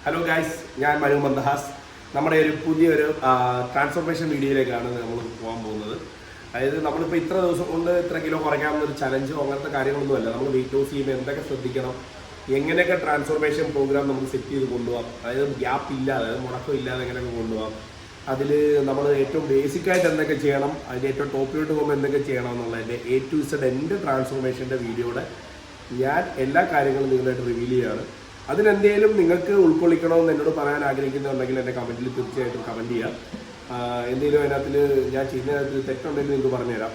Hello guys, ഞാൻ മനു മന്ദഹാസ്. നമ്മുടെ ഒരു പുതിയൊരു ട്രാൻസ്ഫോർമേഷൻ വീഡിയോയിലേക്കാണ് നമ്മൾ പോകാൻ പോകുന്നത്. അതായത് നമ്മളിപ്പോൾ ഇത്ര ദിവസം കൊണ്ട് ഇത്ര കിലോ കുറയ്ക്കാമെന്നൊരു ചലഞ്ചോ അങ്ങനത്തെ കാര്യങ്ങളൊന്നുമല്ല. നമ്മൾ വെയിറ്റ് ലോസ് ചെയ്യുമ്പോൾ എന്തൊക്കെ ശ്രദ്ധിക്കണം, എങ്ങനെയൊക്കെ ട്രാൻസ്ഫോർമേഷൻ പ്രോഗ്രാം നമുക്ക് സെറ്റ് ചെയ്ത് കൊണ്ടുപോകാം, അതായത് ഗ്യാപ്പ് ഇല്ലാതെ, അതായത് മുടക്കം ഇല്ലാതെ എങ്ങനെയൊക്കെ കൊണ്ടുപോകാം, അതിൽ നമ്മൾ ഏറ്റവും ബേസിക്കായിട്ട് എന്തൊക്കെ ചെയ്യണം, അതിൻ്റെ ഏറ്റവും ടോപ്പിലോട്ട് പോകുമ്പോൾ എന്തൊക്കെ ചെയ്യണം എന്നുള്ളതിൻ്റെ A to Z എൻ്റെ ട്രാൻസ്ഫോർമേഷൻ്റെ വീഡിയോയുടെ ഞാൻ എല്ലാ കാര്യങ്ങളും നിങ്ങളായിട്ട് റിവീൽ ചെയ്യുകയാണ്. അതിനെന്തെങ്കിലും നിങ്ങൾക്ക് ഉൾക്കൊള്ളിക്കണമെന്ന് എന്നോട് പറയാൻ ആഗ്രഹിക്കുന്നുണ്ടെങ്കിൽ എൻ്റെ കമൻറ്റിൽ തീർച്ചയായിട്ടും കമൻറ്റ് ചെയ്യാം. എന്തെങ്കിലും അതിനകത്തിൽ ഞാൻ ചെയ്യുന്നതിനകത്ത് തെറ്റുണ്ടെങ്കിൽ നിങ്ങൾക്ക് പറഞ്ഞുതരാം.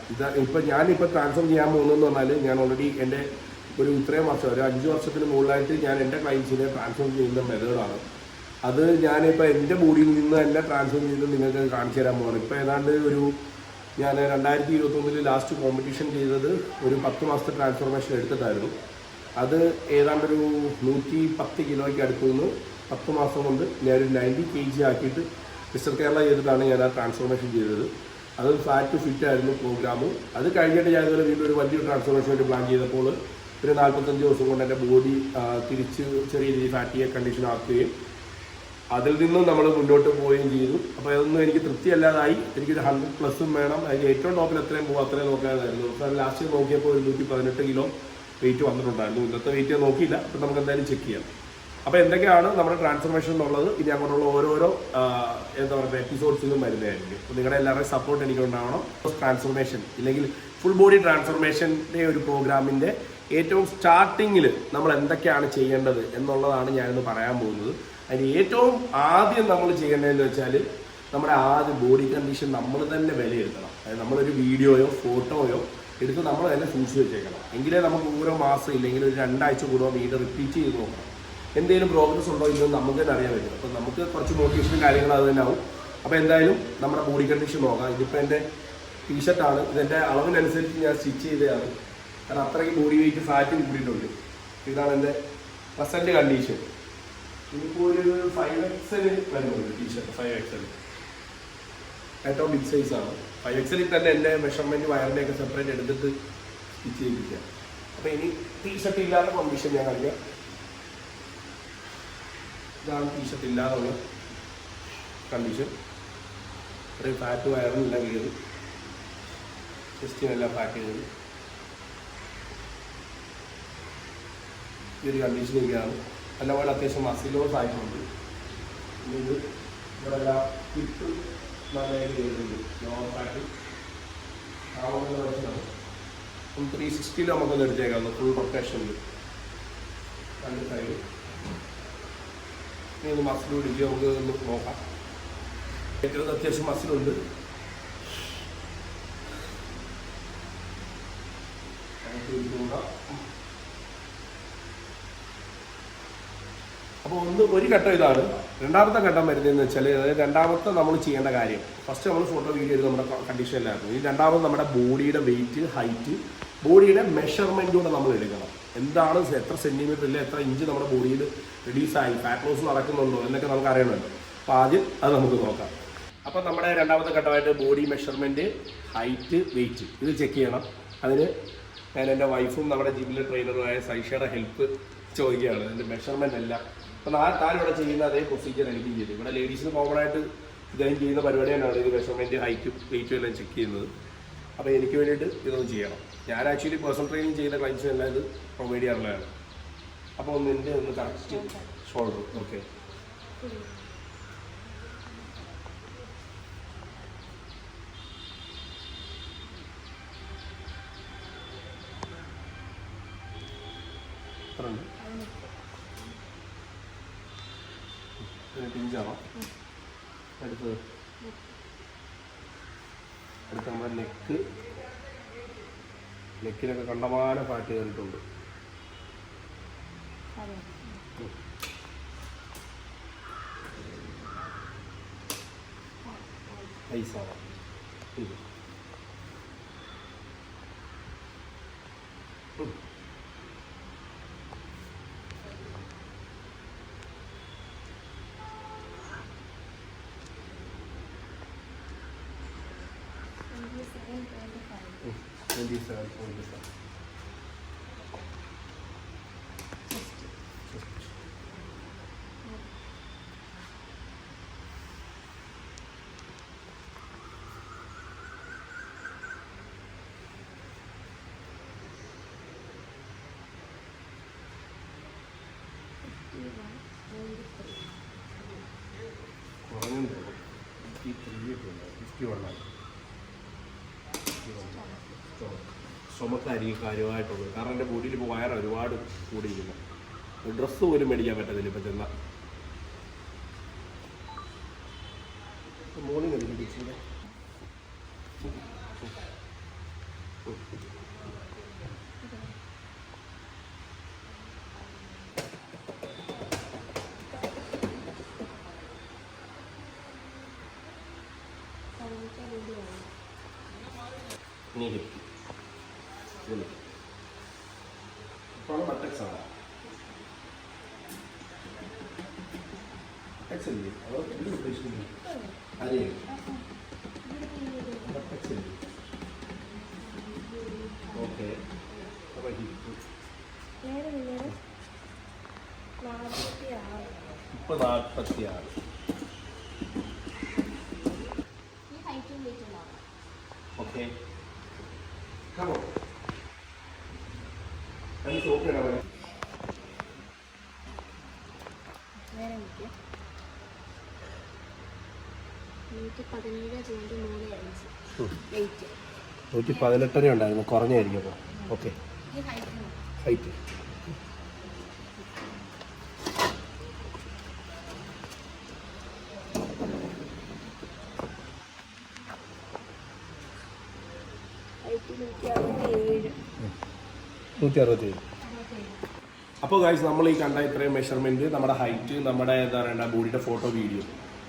ഞാനിപ്പോൾ ട്രാൻസ്ഫോം ചെയ്യാൻ പോകുന്നതെന്ന് പറഞ്ഞാൽ, ഞാൻ ഓൾറെഡി എൻ്റെ ഒരു ഇത്രയും വർഷം, ഒരു 5 വർഷത്തിന് മുകളിലായിട്ട് ഞാൻ എൻ്റെ ക്ലയൻസിനെ ട്രാൻസ്ഫോം ചെയ്യുന്ന മെത്തേഡാണ്. അത് ഞാനിപ്പോൾ എൻ്റെ ബോഡിയിൽ നിന്ന് തന്നെ ട്രാൻസ്ഫോം ചെയ്ത് നിങ്ങൾക്ക് കാണിച്ചു തരാൻ പോകണം. ഇപ്പോൾ ഏതാണ്ട് ഞാൻ 2021 ലാസ്റ്റ് കോമ്പറ്റീഷൻ ചെയ്തത് ഒരു 10 മാസത്തെ ട്രാൻസ്ഫോർമേഷൻ എടുത്തിട്ടായിരുന്നു. അത് ഏതാണ്ടൊരു 110 കിലോയ്ക്ക് അടുത്തു നിന്ന് 10 മാസം കൊണ്ട് ഞാനൊരു 90 kg ആക്കിയിട്ട് മിസ്റ്റർ കേരള ചെയ്തിട്ടാണ് ഞാൻ ആ ട്രാൻസ്ഫോർമേഷൻ ചെയ്തത്. അത് ഫാറ്റ് ടു ഫിറ്റ് ആയിരുന്നു പ്രോഗ്രാം. അത് കഴിഞ്ഞിട്ട് ഞാൻ ഇതുപോലെ വീണ്ടും ഒരു വലിയൊരു ട്രാൻസ്ഫോർമേഷൻ വേണ്ടി പ്ലാൻ ചെയ്തപ്പോൾ ഒരു 45 ദിവസം കൊണ്ട് എൻ്റെ ബോഡി തിരിച്ച് ചെറിയ രീതിയിൽ ഫാറ്റിയെ കണ്ടീഷൻ ആക്കുകയും അതിൽ നിന്നും നമ്മൾ മുന്നോട്ട് പോവുകയും ചെയ്തു. അപ്പോൾ അതൊന്നും എനിക്ക് തൃപ്തിയല്ലാതായി. എനിക്കൊരു 100+ വേണം. അതിന് ഏറ്റവും ടോപ്പിൽ എത്രയും പോകും അത്രയും നോക്കാനായിരുന്നു. അപ്പോൾ ലാസ്റ്റ് നോക്കിയപ്പോൾ ഒരു 118 കിലോ വെയിറ്റ് വന്നിട്ടുണ്ടായിരുന്നു. ഇന്നത്തെ വെയിറ്റ് നോക്കിയില്ല. അപ്പോൾ നമുക്ക് എന്തായാലും ചെക്ക് ചെയ്യാം. അപ്പോൾ എന്തൊക്കെയാണ് നമ്മുടെ ട്രാൻസ്ഫോർമേഷൻ എന്നുള്ളത് ഇനി അങ്ങോട്ടുള്ള ഓരോരോ എന്താ പറയുക എപ്പിസോഡ്സിലും വരുന്നതായിരിക്കും. അപ്പോൾ നിങ്ങളുടെ എല്ലാവരുടെയും സപ്പോർട്ട് എനിക്ക് ഉണ്ടാവണം. ട്രാൻസ്ഫോർമേഷൻ ഇല്ലെങ്കിൽ ഫുൾ ബോഡി ട്രാൻസ്ഫോർമേഷൻ്റെ ഒരു പ്രോഗ്രാമിൻ്റെ ഏറ്റവും സ്റ്റാർട്ടിങ്ങിൽ നമ്മൾ എന്തൊക്കെയാണ് ചെയ്യേണ്ടത് എന്നുള്ളതാണ് ഞാനിന്ന് പറയാൻ പോകുന്നത്. അതിന് ഏറ്റവും ആദ്യം നമ്മൾ ചെയ്യേണ്ടതെന്ന് വെച്ചാൽ നമ്മുടെ ആദ്യം ബോഡി കണ്ടീഷൻ നമ്മൾ തന്നെ വിലയിരുത്തണം. അതായത് നമ്മളൊരു വീഡിയോയോ ഫോട്ടോയോ എടുത്ത് നമ്മൾ തന്നെ സൂക്ഷിച്ച് വെച്ചേക്കണം. എങ്കിലേ നമുക്ക് ഓരോ മാസം ഇല്ലെങ്കിൽ ഒരു 2 ആഴ്ച കൂടുമ്പോൾ വീണ്ടും റിപ്പീറ്റ് ചെയ്ത് നോക്കണം. എന്തെങ്കിലും പ്രോഗ്രസ് ഉണ്ടോ ഇല്ലെന്ന് നമുക്ക് തന്നെ അറിയാൻ പറ്റും. അപ്പോൾ നമുക്ക് കുറച്ച് മോട്ടിവേഷനും കാര്യങ്ങളും അത് തന്നെ ആവും. അപ്പോൾ എന്തായാലും നമ്മുടെ ബോഡി കണ്ടീഷൻ നോക്കാം. ഇതിപ്പോൾ എൻ്റെ ടീഷർട്ടാണ്. ഇതെൻ്റെ അളവിനനുസരിച്ച് ഞാൻ സ്റ്റിച്ച് ചെയ്തതാണ്. കാരണം അത്രയ്ക്ക് ബോഡി വെയിറ്റ് ഫാറ്റും കൂടിയിട്ടുണ്ട്. ഇതാണ് എൻ്റെ പ്രസൻറ്റ് കണ്ടീഷൻ. ഇതിപ്പോൾ ഒരു 5XL വരുന്നുണ്ട് ടീഷർട്ട്. 5XL ഏറ്റവും ബിഗ് സൈസാണ്. 5XL തന്നെ എൻ്റെ മെഷർമെൻറ്റ് വയറിൻ്റെയൊക്കെ സെപ്പറേറ്റ് എടുത്തിട്ട് സ്റ്റിച്ച് ചെയ്യിപ്പിക്കുക. അപ്പോൾ ഇനി ടീഷർട്ട് ഇല്ലാത്ത കണ്ടീഷൻ ഞാൻ കാണിക്കാം. ഇതാണ് ടീഷർട്ട് ഇല്ലാതുള്ള കണ്ടീഷൻ. ഇത്രയും ഫാറ്റ് വയറിനെല്ലാം കയറി, ചെസ്റ്റിനെല്ലാം ഫാറ്റ് കയറി ഈ ഒരു കണ്ടീഷനിലേക്കാണ്. നല്ലപോലെ അത്യാവശ്യം മസിലോസ് ആയിട്ടുണ്ട്. ഇത് ഇവിടെ എല്ലാം ഹിപ്പ് നല്ലതായിട്ട് കയറുന്നുണ്ട്. ലോവർ ഫാറ്റ് ആവുന്ന പ്രശ്നമാണ്. 360 നമുക്കൊന്ന് എടുത്തേക്കാം. ഫുൾ റൊട്ടേഷനിൽ 2 സൈഡ്. ഇനി ഒന്ന് മസിൽ പിടിക്കുക, നമുക്ക് ഒന്ന് നോക്കാം. ഏറ്റവും അത്യാവശ്യം മസിലുണ്ട്. അപ്പോൾ ഒരു ഘട്ടം ഇതാണ്. രണ്ടാമത്തെ ഘട്ടം വരുന്നതെന്ന് വെച്ചാൽ, അതായത് രണ്ടാമത്തെ നമ്മൾ ചെയ്യേണ്ട കാര്യം, ഫസ്റ്റ് നമ്മൾ ഫോട്ടോ വീഡിയോ എടുത്ത് നമ്മുടെ കണ്ടീഷനിലായിരുന്നു. ഈ രണ്ടാമത് നമ്മുടെ ബോഡിയുടെ വെയിറ്റ്, ഹൈറ്റ്, ബോഡിയുടെ മെഷർമെൻറ്റൂടെ നമ്മൾ എടുക്കണം. എന്താണ് എത്ര സെൻറ്റിമീറ്റർ ഇല്ല, എത്ര ഇഞ്ച് നമ്മുടെ ബോഡിയിൽ റിഡ്യൂസായി, ഫാറ്റ് ലോസ് നടക്കുന്നുണ്ടോ എന്നൊക്കെ നമുക്ക് അറിയണമല്ലോ. അപ്പോൾ ആദ്യം അത് നമുക്ക് നോക്കാം. അപ്പോൾ നമ്മുടെ രണ്ടാമത്തെ ഘട്ടമായിട്ട് ബോഡി മെഷർമെൻറ്റ്, ഹൈറ്റ്, വെയിറ്റ് ഇത് ചെക്ക് ചെയ്യണം. അതിന് ഞാൻ എൻ്റെ വൈഫും നമ്മുടെ ജിമ്മിലെ ട്രെയിനറുമായ സൈഷയുടെ ഹെൽപ്പ് ചോദിക്കുകയാണ്. അതിൻ്റെ മെഷർമെൻ്റ് എല്ലാം. അപ്പോൾ താനിവിടെ ചെയ്യുന്ന അതേ പ്രൊസീജിയർ എനിക്ക് ചെയ്തു. ഇവിടെ ലേഡീസിന് കോമൺ ആയിട്ട് ഇദ്ദേഹം ചെയ്യുന്ന പരിപാടി തന്നെയാണ് ഇത് മെഷർമെൻറ്റ്, ഹൈറ്റും വെയിറ്റും എല്ലാം ചെക്ക് ചെയ്യുന്നത്. അപ്പോൾ എനിക്ക് വേണ്ടിയിട്ട് ഇതൊന്നും ചെയ്യണം. ഞാൻ ആക്ച്വലി പേഴ്സണൽ ട്രെയിനിങ് ചെയ്യുന്ന ക്ലയൻസിനെല്ലാം ഇത് പ്രൊവൈഡ് ചെയ്യാറുള്ളതാണ്. അപ്പോൾ എൻ്റെ ഒന്ന് കറക്റ്റ് ഷോൾഡർ. ഓക്കെ, എത്ര ഉണ്ട്? പിഞ്ചാണോ അടുത്തത്? അടുത്ത നമ്മുടെ നെക്കിനൊക്കെ കണ്ടമാനം ഫാറ്റ് കയറിയിട്ടുണ്ട്. ഐസാണ് ഇത്. 51 ചുമക്കായിരിക്കും കാര്യമായിട്ടുള്ളത്. കാരണം എൻ്റെ ബോഡിയിൽ ഇപ്പോൾ വയറ് ഒരുപാട് കൂടിയിരിക്കുന്നു. ഡ്രസ്സ് പോലും മേടിക്കാൻ പറ്റത്തില്ല ഇപ്പം ചെന്നാൽ. മോർണിംഗ് അല്ലേ ടീച്ചറിൻ്റെ നീ ഇപ്പോൾ ബട്ടക്സാണ് ബട്ടക്സല്ലേ അതോ എന്ത് ഉദ്ദേശിക്കുന്നു? അല്ലേ ബട്ടക്സല്ലേ? ഓക്കെ. അപ്പോൾ ഇപ്പോൾ 46. Okay. Come on. I'm so okay now. വേറെ എനിക്ക് 118 ഉണ്ടായിരുന്നു, കുറഞ്ഞായിരിക്കും അപ്പോൾ. ഓക്കെ. ഹൈറ്റ് അപ്പോൾ ഗൈസ് നമ്മൾ ഈ കണ്ട ഇത്രയും മെഷർമെൻറ്റ്, നമ്മുടെ ഹൈറ്റ്, നമ്മുടെ എന്താ പറയണ്ട ബോഡിയുടെ ഫോട്ടോ, വീഡിയോ,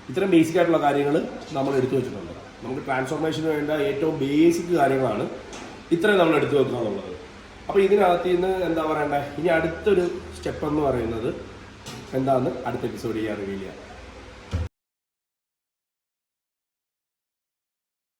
ഇത്രയും ബേസിക് ആയിട്ടുള്ള കാര്യങ്ങൾ നമ്മൾ എടുത്തു വെച്ചിട്ടുണ്ട്. നമുക്ക് ട്രാൻസ്ഫോർമേഷന് വേണ്ട ഏറ്റവും ബേസിക് കാര്യങ്ങളാണ് ഇത്രയും നമ്മൾ എടുത്തു വെക്കുക എന്നുള്ളത്. അപ്പോൾ ഇതിനകത്ത് നിന്ന് എന്താ പറയണ്ടേ, ഇനി അടുത്തൊരു സ്റ്റെപ്പ് എന്ന് പറയുന്നത് എന്താണെന്ന് അടുത്ത എപ്പിസോഡ് ചെയ്യാൻ റിവീൽ ചെയ്യാം.